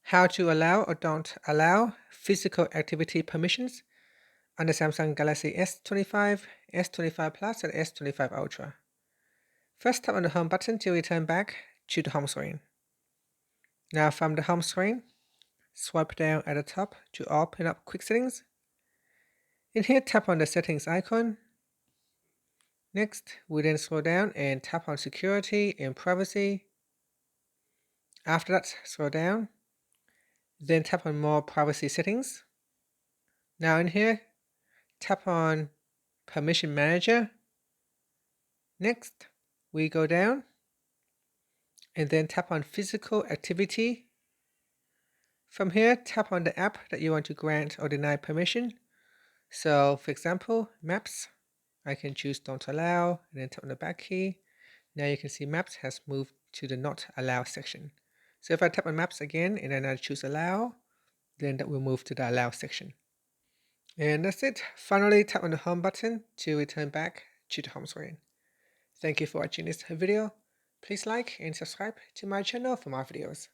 how to allow or don't allow physical activity permissions on the Samsung Galaxy S25, S25 Plus, and S25 Ultra. First, tap on the home button to return back to the home screen. Now from the home screen, swipe down at the top to open up quick settings. In here, tap on the settings icon. Next, we then scroll down and tap on security and privacy. After that, scroll down, then tap on more privacy settings. Now in here, tap on permission manager. Next, we go down and then tap on physical activity. From here, tap on the app that you want to grant or deny permission. So for example, maps, I can choose don't allow and then tap on the back key. Now you can see maps has moved to the not allow section. So if I tap on maps again and then I choose allow, then that will move to the allow section. And that's it. Finally, tap on the home button to return back to the home screen. Thank you for watching this video. Please like and subscribe to my channel for more videos.